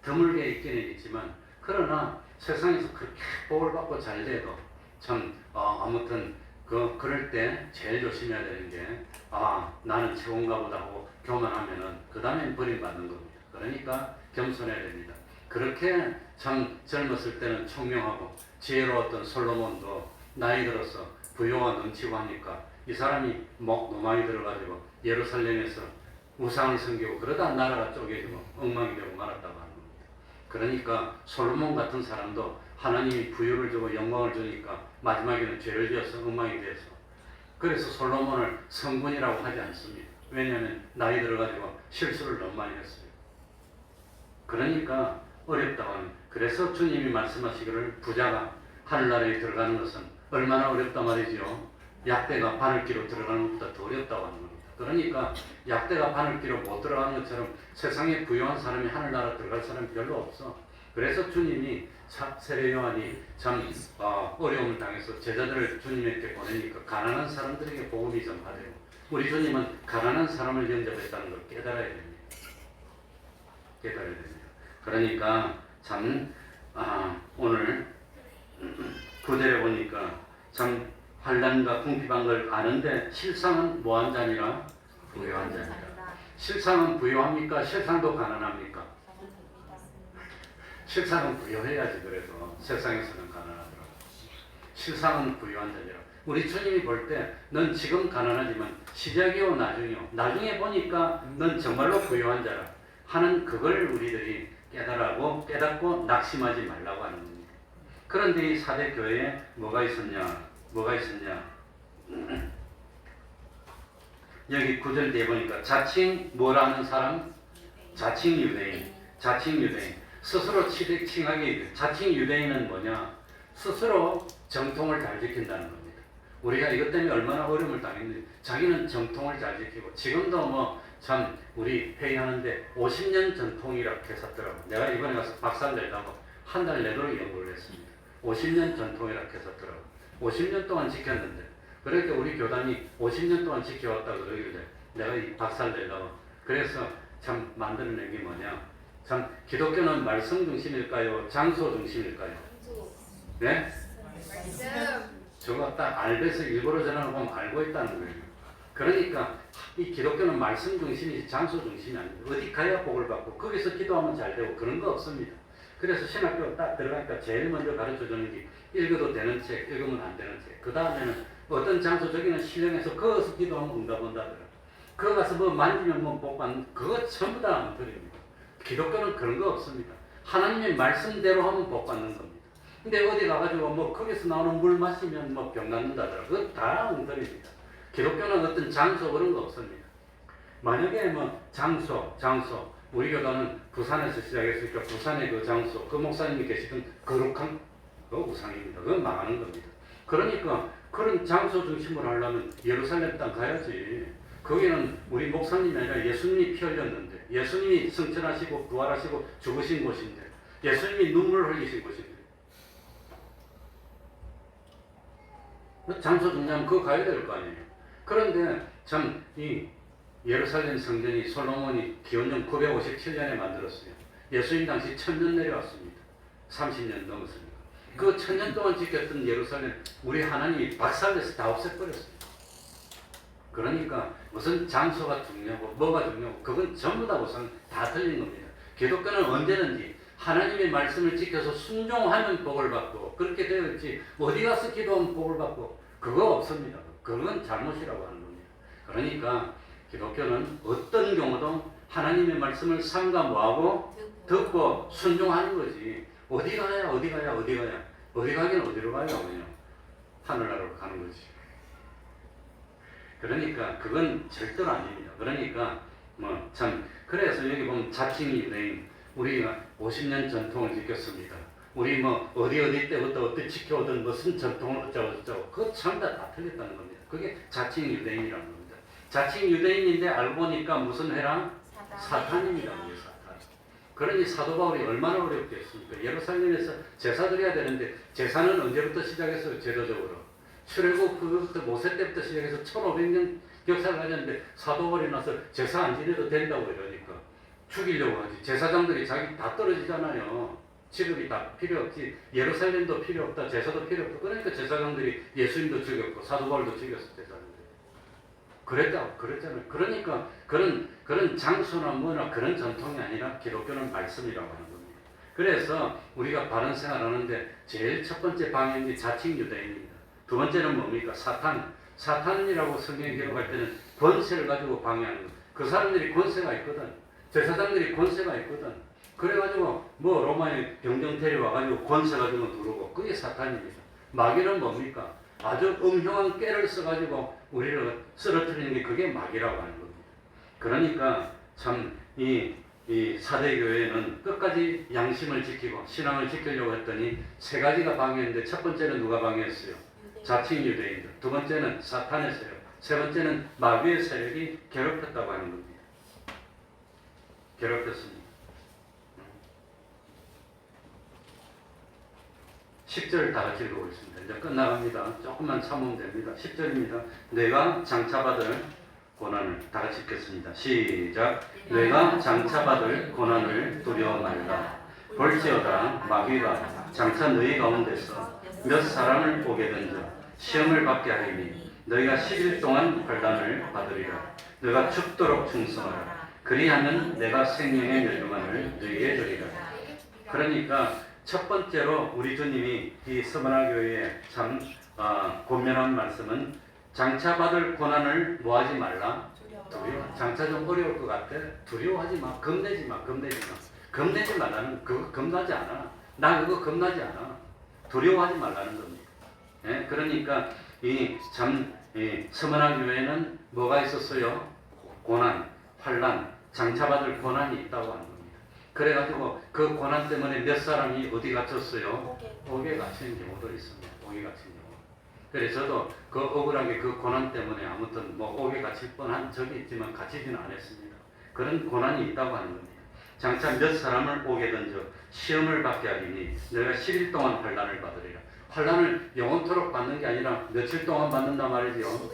드물게 있기는 있지만 그러나 세상에서 그렇게 복을 받고 잘 돼도 참 아무튼 그럴 때 제일 조심해야 되는 게 나는 최고인가 보다 하고 교만하면은 그 다음엔 버림받는 겁니다. 그러니까 겸손해야 됩니다. 그렇게 참 젊었을 때는 총명하고 지혜로웠던 솔로몬도 나이 들어서 부요가 넘치고 하니까 이 사람이 노망이 들어가지고 예루살렘에서 우상을 섬기고 그러다 나라가 쪼개지고 엉망이 되고 말았다고 하는 겁니다. 그러니까 솔로몬 같은 사람도 하나님이 부유를 주고 영광을 주니까 마지막에는 죄를 지어서 엉망이 돼서 그래서 솔로몬을 성군이라고 하지 않습니다. 왜냐하면 나이 들어가지고 실수를 너무 많이 했어요. 그러니까 어렵다고 하는 그래서 주님이 말씀하시기를 부자가 하늘나라에 들어가는 것은 얼마나 어렵단 말이지요. 약대가 바늘기로 들어가는 것보다 더 어렵다고 하는 겁니다. 그러니까 약대가 바늘기로 못 들어가는 것처럼 세상에 부유한 사람이 하늘나라 들어갈 사람이 별로 없어. 그래서 주님이 세례 요한이 참 어려움을 당해서 제자들을 주님에게 보내니까 가난한 사람들에게 복음이 전파되고 우리 주님은 가난한 사람을 영접했다는 걸 깨달아야 됩니다. 그러니까 참 오늘 구절에 보니까 참 환난과 궁핍한 걸 아는데 실상은 뭐한 자니라? 부유한 자니라. 실상은 부유합니까? 실상도 가난합니까? 실상은 부유해야지. 그래서 세상에서는 가난하더라고. 실상은 부유한 자니라. 우리 주님이 볼 때 넌 지금 가난하지만 시작이요 나중이요 나중에 보니까 넌 정말로 부유한 자라 하는 그걸 우리들이 깨닫고 낙심하지 말라고 하는 겁니다. 그런데 이 사대 교회에 뭐가 있었냐? 여기 9절 뒤에 보니까 자칭 뭐라는 사람? 자칭 유대인. 스스로 칭하게 자칭 유대인은 뭐냐? 스스로 정통을 잘 지킨다는 겁니다. 우리가 이것 때문에 얼마나 어려움을 당했는지 자기는 정통을 잘 지키고 지금도 뭐 참 우리 회의하는데 50년 전통이라고 했었더라고. 내가 이번에 가서 박사 내려고 한 달 내도록 연구를 했습니다. 50년 전통이라고 했었더라고. 50년 동안 지켰는데 그러니까 우리 교단이 50년 동안 지켜왔다고 그러길래 내가 이 박사를 내려고 그래서 참 만들어낸 게 뭐냐? 참 기독교는 말씀 중심일까요? 장소 중심일까요? 네? 저거 딱 알베서 일부러 전화하고 알고 있다는 거예요. 그러니까 이 기독교는 말씀 중심이지 장소 중심이 아닙니다. 어디 가야 복을 받고 거기서 기도하면 잘 되고 그런 거 없습니다. 그래서 신학교 딱 들어가니까 제일 먼저 가르쳐주는 게 읽어도 되는 책, 읽으면 안 되는 책. 그 다음에는 어떤 장소 저기는 신령해서 거기서 기도하면 응답 온다더라. 거기 가서 뭐 만지면 뭐 복 받는 그거 전부 다 엉터리입니다. 기독교는 그런 거 없습니다. 하나님의 말씀대로 하면 복 받는 겁니다. 근데 어디 가가지고 뭐 거기서 나오는 물 마시면 뭐 병 낫는다더라. 그거 다 엉터리입니다. 기독교는 어떤 장소 그런 거 없습니다. 만약에 뭐 장소 우리 교단은 부산에서 시작했으니까 부산의 그 장소 그 목사님이 계시던 거룩한 그 우상입니다. 그건 망하는 겁니다. 그러니까 그런 장소 중심으로 하려면 예루살렘 땅 가야지. 거기는 우리 목사님이 아니라 예수님이 피 흘렸는데 예수님이 승천하시고 부활하시고 죽으신 곳인데 예수님이 눈물을 흘리신 곳인데 장소 중요하면 그거 가야 될 거 아니에요. 그런데 참 이 예루살렘 성전이 솔로몬이 기원전 957년에 만들었어요. 예수님 당시 1000년 내려왔습니다. 30년 넘었으니까. 그 1000년 동안 지켰던 예루살렘 우리 하나님이 박살내서 다 없애버렸어요. 그러니까 무슨 장소가 중요하고 뭐가 중요하고 그건 전부 다 우선 다 틀린 겁니다. 기독교는 언제든지 하나님의 말씀을 지켜서 순종하면 복을 받고 그렇게 되어 있지 어디 가서 기도하면 복을 받고 그거 없습니다. 그건 잘못이라고 하는 겁니다. 그러니까 기독교는 어떤 경우도 하나님의 말씀을 삼가 뭐하고 듣고 순종하는 거지 어디 가긴 어디로 가요? 그냥 하늘나라로 가는 거지. 그러니까 그건 절대로 아닙니다. 그러니까 뭐 참 그래서 여기 보면 자칭 유대인 우리가 50년 전통을 지켰습니다. 우리 뭐 어디 때부터 어떻게 지켜오던 무슨 전통을 어쩌고 그거 전부 다 틀렸다는 겁니다. 그게 자칭 유대인이라는 겁니다. 자칭 유대인인데 알고 보니까 무슨 회랑? 사탄입니다. 사탄. 그러니 사도 바울이 얼마나 어렵겠습니까? 예루살렘에서 제사 드려야 되는데 제사는 언제부터 시작했어요? 제도적으로. 출애굽 그것부터 모세 때부터 시작해서 1500년 역사를 가졌는데 사도 바울이 나서 제사 안 지내도 된다고 이러니까 죽이려고 하지. 제사장들이 자기 다 떨어지잖아요. 지금이 다 필요 없지. 예루살렘도 필요 없다. 제사도 필요 없다. 그러니까 제사장들이 예수님도 죽였고 사도 바울도 죽였어. 제사장들이. 그랬잖아요. 그러니까 그런 장소나 뭐나 그런 전통이 아니라 기독교는 말씀이라고 하는 겁니다. 그래서 우리가 바른 생활하는데 제일 첫 번째 방향이 자칭 유대인입니다. 두 번째는 뭡니까? 사탄이라고 성경에 기록할 때는 권세를 가지고 방해하는 것. 그 사람들이 권세가 있거든. 제사장들이 권세가 있거든. 그래가지고 뭐 로마의 병정 데려와가지고 권세 가지고 누르고 그게 사탄입니다. 마귀는 뭡니까? 아주 음흉한 깨를 써가지고 우리를 쓰러뜨리는 게 그게 마귀라고 하는 겁니다. 그러니까 참 이 사대교회는 끝까지 양심을 지키고 신앙을 지키려고 했더니 세 가지가 방해했는데 첫 번째는 누가 방해했어요? 자칭 유대인들. 두 번째는 사탄의 세력. 세 번째는 마귀의 세력이 괴롭혔다고 하는 겁니다. 괴롭혔습니다. 10절 다 같이 읽어보겠습니다. 이제 끝나갑니다. 조금만 참으면 됩니다. 10절입니다. 내가 장차받을 고난을 다 같이 읽겠습니다. 시작. 내가 장차받을 고난을 두려워 말라. 볼지어다 마귀가 장차 너희 가운데서 몇 사람을 보게든지 시험을 받게 하리니 너희가 10일 동안 환난을 받으리라. 너희가 죽도록 충성하라. 그리하면 내가 생명의 멸류관을 너희에게 주리라. 그러니까 첫 번째로 우리 주님이 이 서머나교회에 참 권면한 말씀은 장차받을 고난을 뭐하지 말라. 두려워. 장차 좀 어려울 것 같아. 두려워하지 마. 겁내지 마. 겁내지 마. 겁내지 말라는 그거 겁나지 않아. 나 그거 겁나지 않아. 두려워하지 말라는 겁니다. 예? 그러니까 이 서머나교회는 뭐가 있었어요? 고난, 환난, 장차받을 고난이 있다고 하는 겁니다. 그래가지고 그 고난 때문에 몇 사람이 어디 갇혔어요? 옥에 갇힌 경우도 있습니다. 옥에 갇힌 경우. 그래서 저도 그 억울하게 그 고난 때문에 아무튼 뭐 옥에 갇힐 뻔한 적이 있지만 갇히지는 않았습니다. 그런 고난이 있다고 하는 겁니다. 장차 몇 사람을 옥에 던져 시험을 받게 하리니 너희가 10일 동안 환난을 받으리라. 환난을 영원토록 받는 게 아니라 며칠 동안 받는단 말이죠.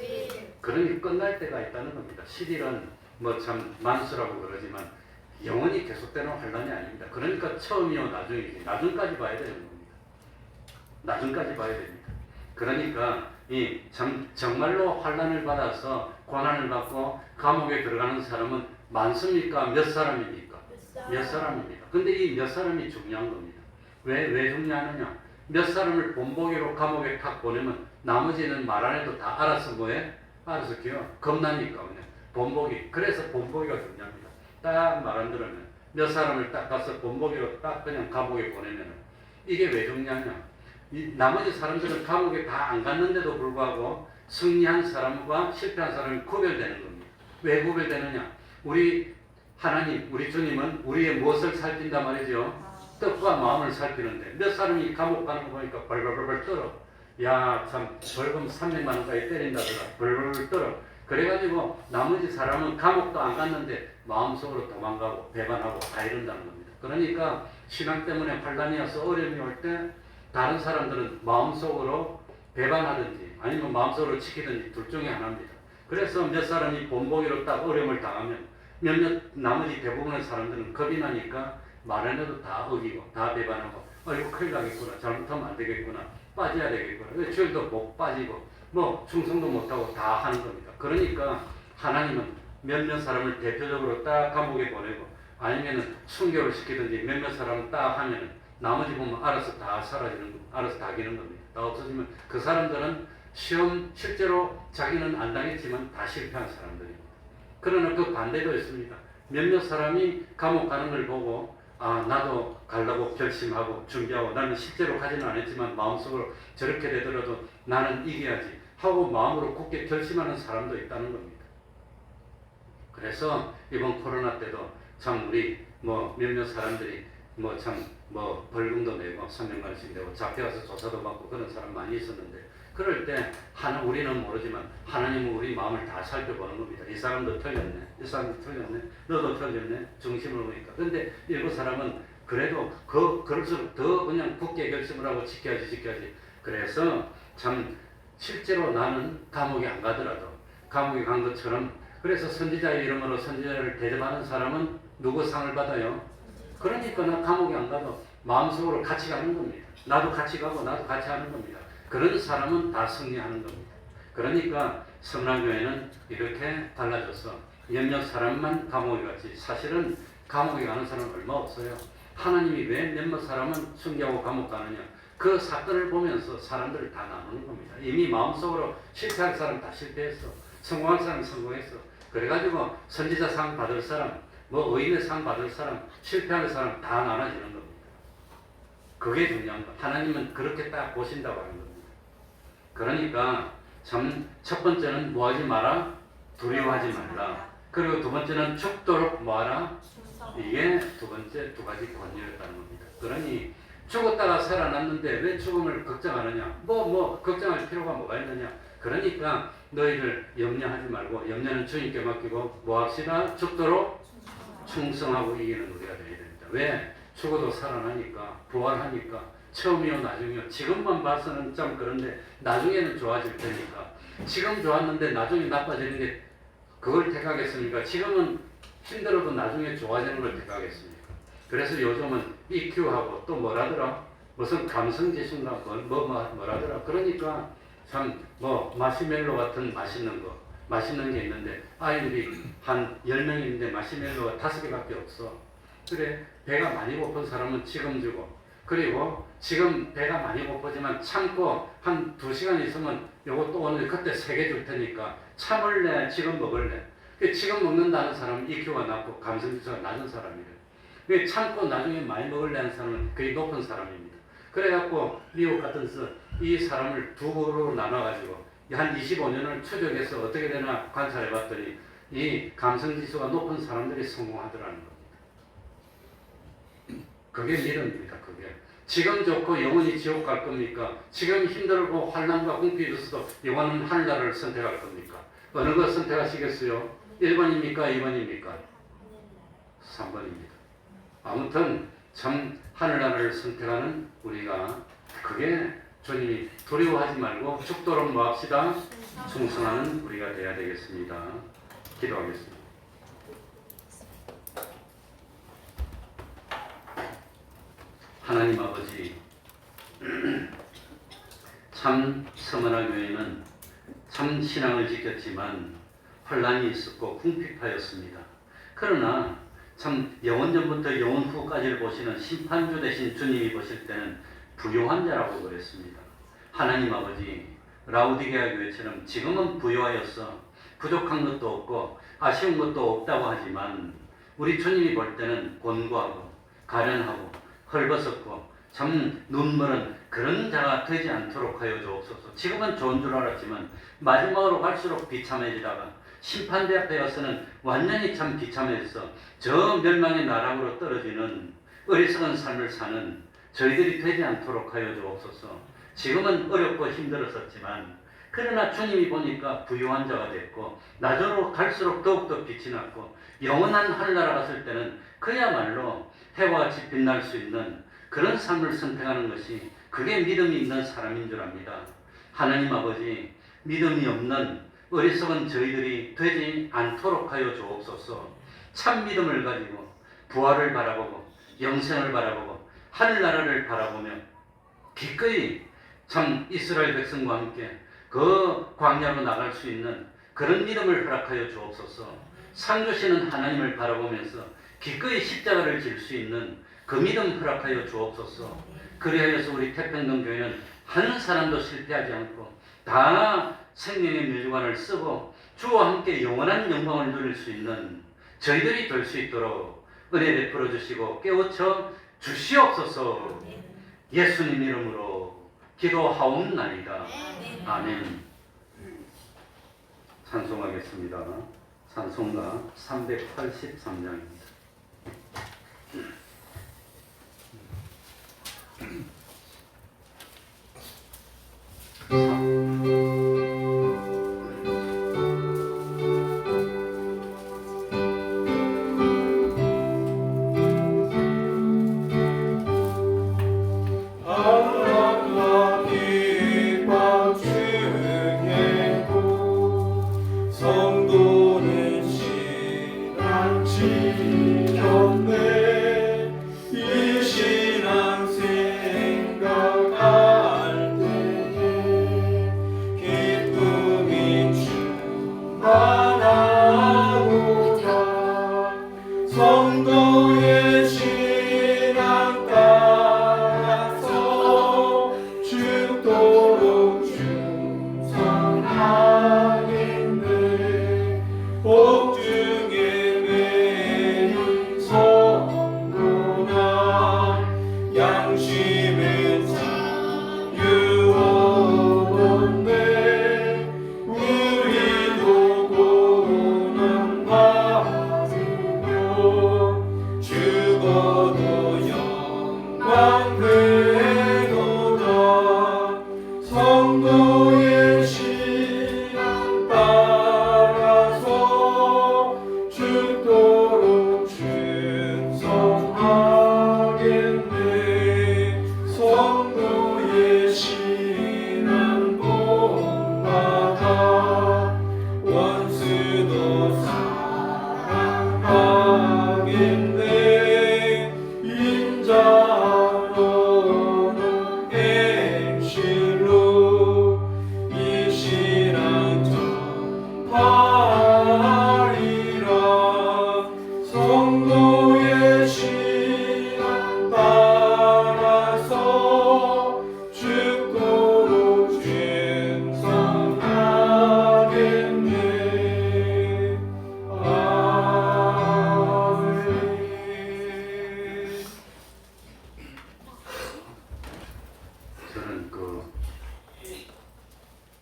그러니 끝날 때가 있다는 겁니다. 10일은 뭐 참 만수라고 그러지만 영원히 계속되는 환난이 아닙니다. 그러니까 처음이요 나중이지. 나중까지 봐야 되는 겁니다. 나중까지 봐야 됩니다. 그러니까 이 정말로 환난을 받아서 고난을 받고 감옥에 들어가는 사람은 많습니까? 몇 사람입니까? 몇 사람입니다. 근데 이 몇 사람이 중요한 겁니다. 왜 중요하느냐? 몇 사람을 본보기로 감옥에 탁 보내면 나머지는 말 안 해도 다 알아서 뭐해? 알아서 기어. 겁나니까 그냥 본보기. 그래서 본보기가 중요합니다. 딱 말 안 들으면 몇 사람을 딱 가서 본보기로 딱 그냥 감옥에 보내면 이게 왜 중요하냐? 이 나머지 사람들은 감옥에 다 안 갔는데도 불구하고 승리한 사람과 실패한 사람이 구별되는 겁니다. 왜 구별되느냐? 우리 하나님, 우리 주님은 우리의 무엇을 살핀단 말이죠? 뜻과 마음을 살피는데 몇 사람이 감옥 가는 거 보니까 벌벌벌 떨어. 야, 참 벌금 300만 원까지 때린다더라. 벌벌 떨어. 그래가지고 나머지 사람은 감옥도 안 갔는데 마음속으로 도망가고 배반하고 다 이런다는 겁니다. 그러니까 신앙 때문에 환난이 와서 어려움이 올 때 다른 사람들은 마음속으로 배반하든지 아니면 마음속으로 지키든지 둘 중에 하나입니다. 그래서 몇 사람이 본보기로 딱 어려움을 당하면 몇몇 나머지 대부분의 사람들은 겁이 나니까 말 안 해도 다 어기고 다 배반하고 이거 큰일 나겠구나. 잘못하면 안 되겠구나. 빠져야 되겠구나. 주일도 못 빠지고 뭐 충성도 못하고 다 하는 겁니다. 그러니까 하나님은 몇몇 사람을 대표적으로 딱 감옥에 보내고 아니면은 순교를 시키든지 몇몇 사람을 딱 하면은 나머지 보면 알아서 다 사라지는, 알아서 다 기는 겁니다. 다 없어지면 그 사람들은 시험 실제로 자기는 안 당했지만 다 실패한 사람들입니다. 그러나 그 반대도 있습니다. 몇몇 사람이 감옥 가는 걸 보고 나도 가려고 결심하고 준비하고 나는 실제로 가지는 않았지만 마음속으로 저렇게 되더라도 나는 이겨야지 하고 마음으로 굳게 결심하는 사람도 있다는 겁니다. 그래서 이번 코로나 때도 참 우리 뭐 몇몇 사람들이 뭐 참 뭐 벌금도 내고 300만 원씩 내고 잡혀가서 조사도 받고 그런 사람 많이 있었는데 그럴 때 우리는 모르지만 하나님은 우리 마음을 다 살펴보는 겁니다. 이 사람도 틀렸네. 이 사람도 틀렸네. 너도 틀렸네. 중심을 보니까. 근데 일부 사람은 그래도 그럴수록 더 그냥 굳게 결심을 하고 지켜야지. 그래서 참 실제로 나는 감옥에 안 가더라도 감옥에 간 것처럼 그래서 선지자의 이름으로 선지자를 대접하는 사람은 누구 상을 받아요? 그러니까 나 감옥에 안 가도 마음속으로 같이 가는 겁니다. 나도 같이 가고 나도 같이 하는 겁니다. 그런 사람은 다 승리하는 겁니다. 그러니까 성남교회는 이렇게 달라져서 몇몇 사람만 감옥에 갔지 사실은 감옥에 가는 사람은 얼마 없어요. 하나님이 왜 몇몇 사람은 순교하고 감옥 가느냐 그 사건을 보면서 사람들을 다 나누는 겁니다. 이미 마음속으로 실패할 사람 다 실패했어. 성공할 사람 성공했어. 그래가지고 선지자 상 받을 사람 뭐 의인의 상 받을 사람 실패하는 사람 다 나눠지는 겁니다. 그게 중요한 거. 하나님은 그렇게 딱 보신다고 하는 겁니다. 그러니까 참 첫 번째는 뭐하지 마라? 두려워하지 말라. 그리고 두 번째는 죽도록 뭐하라? 이게 두 번째 두 가지 권유였다는 겁니다. 그러니 죽었다가 살아났는데 왜 죽음을 걱정하느냐? 뭐 걱정할 필요가 뭐가 있느냐? 그러니까 너희들 염려하지 말고 염려는 주님께 맡기고 뭐 합시다? 죽도록 충성하고 이기는 우리가 되어야 됩니다. 왜? 죽어도 살아나니까 부활하니까 처음이요 나중이요. 지금만 봐서는 좀 그런데 나중에는 좋아질 테니까 지금 좋았는데 나중에 나빠지는 게 그걸 택하겠습니까? 지금은 힘들어도 나중에 좋아지는 걸 택하겠습니까? 그래서 요즘은 EQ하고 또 뭐라더라? 무슨 감성지수인가 뭐라더라? 그러니까 참 뭐 마시멜로 같은 맛있는 게 있는데 아이들이 한 10명 있는데 마시멜로가 5개밖에 없어. 그래 배가 많이 고픈 사람은 지금 주고 그리고 지금 배가 많이 고프지만 참고 한 2시간 있으면 요거 또 오늘 그때 3개 줄 테니까 참을래 지금 먹을래. 지금 먹는다는 사람은 EQ가 낮고 감성지수가 낮은 사람이에요. 참고 나중에 많이 먹을래 하는 사람은 거의 높은 사람입니다. 그래갖고 미국 같은 데서 이 사람을 두 그룹으로 나눠가지고 한 25년을 추적해서 어떻게 되나 관찰해봤더니 이 감성지수가 높은 사람들이 성공하더라는 겁니다. 그게 믿음입니다. 그게 지금 좋고 영원히 지옥 갈 겁니까? 지금 힘들고 환난과 궁핍이 있어도 영원한 하늘나라를 선택할 겁니까? 어느 것 선택하시겠어요? 1번입니까? 2번입니까? 3번입니다. 아무튼 참 하늘나라를 선택하는 우리가 그게 주님이 두려워하지 말고 죽도록 뭐 합시다? 충성하는 우리가 되어야 되겠습니다. 기도하겠습니다. 하나님 아버지, 참 서머나 교회는 참 신앙을 지켰지만 혼란이 있었고 궁핍하였습니다. 그러나 참 영원 전부터 영원 후까지를 보시는 심판주 되신 주님이 보실 때는 부요한 자라고 그랬습니다. 하나님 아버지, 라우디게아 교회처럼 지금은 부요하여서 부족한 것도 없고 아쉬운 것도 없다고 하지만 우리 주님이 볼 때는 곤고하고 가련하고 헐벗었고 참 눈멀은 그런 자가 되지 않도록 하여 주옵소서. 지금은 좋은 줄 알았지만 마지막으로 갈수록 비참해지다가 심판대 앞에 가서는 완전히 참 비참해져서 저 멸망의 나락으로 떨어지는 어리석은 삶을 사는 저희들이 되지 않도록 하여 주옵소서. 지금은 어렵고 힘들었었지만 그러나 주님이 보니까 부유한 자가 됐고 나저로 갈수록 더욱더 빛이 났고 영원한 하늘나라 갔을 때는 그야말로 해와 같이 빛날 수 있는 그런 삶을 선택하는 것이 그게 믿음이 있는 사람인 줄 압니다. 하나님 아버지, 믿음이 없는 어리석은 저희들이 되지 않도록 하여 주옵소서. 참 믿음을 가지고 부활을 바라보고 영생을 바라보고 하늘나라를 바라보며 기꺼이 참 이스라엘 백성과 함께 그 광야로 나갈 수 있는 그런 믿음을 허락하여 주옵소서. 상 주시는 하나님을 바라보면서 기꺼이 십자가를 질 수 있는 그 믿음 허락하여 주옵소서. 그리하여서 우리 태평동교회는 한 사람도 실패하지 않고 다 생명의 묘주관을 쓰고 주와 함께 영원한 영광을 누릴 수 있는 저희들이 될 수 있도록 은혜 베풀어 주시고 깨우쳐 주시옵소서. 예수님 이름으로 기도하옵나이다. 아멘. 찬송하겠습니다. 찬송가 383장입니다. 죽어도 영광 되도다.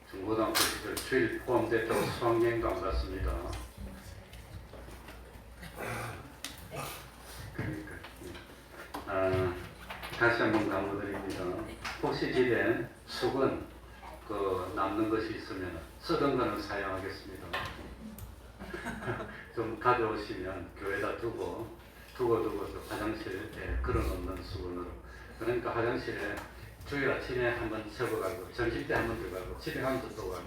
중고등학교 시절 주일 포함됐다고 수학여행도 안 갔습니다. 그러니까 다시 한번 강조드립니다. 혹시 집에 숙은 남는 것이 있으면 쓰던 거는 사용하겠습니다. 좀 가져오시면 교회에다 두고 화장실에 걸어놓는 수건으로. 그러니까 화장실에 주일 아침에 한번 접어가고 점심 때 한번 들어가고 집에 가면 또 가고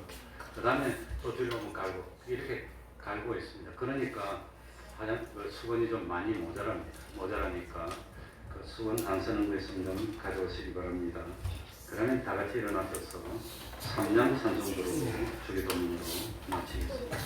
그 다음에 또 들어오면 가고 이렇게 갈고 있습니다. 그러니까 수건이 좀 많이 모자라니까 그 수건 안 쓰는 거 있으면 가져오시기 바랍니다. 그러면 다 같이 일어나셔서 3년 찬송부로 주기도문으로 마치겠습니다.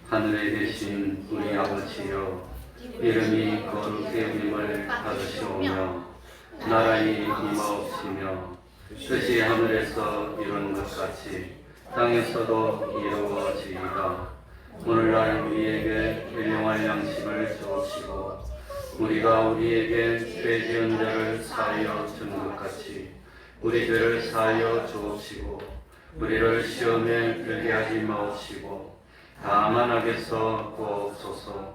하늘에 계신 우리 아버지여, 이름이 거룩히 여김을 받으시오며 나라의 임하옵시며 뜻이 하늘에서 이룬 것 같이 땅에서도 이루어지이다. 오늘날 우리에게 일용할 양식을 주옵시고 우리가 우리에게 죄 지은 자를 사하여 준 것 같이 우리 죄를 사하여 주옵시고 우리를 시험에 들게 하지 마옵시고 다만 악에서 구하옵소서.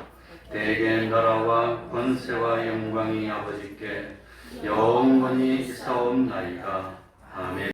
대개 나라와 권세와 영광이 아버지께 영원히 있사옵나이다. 아멘.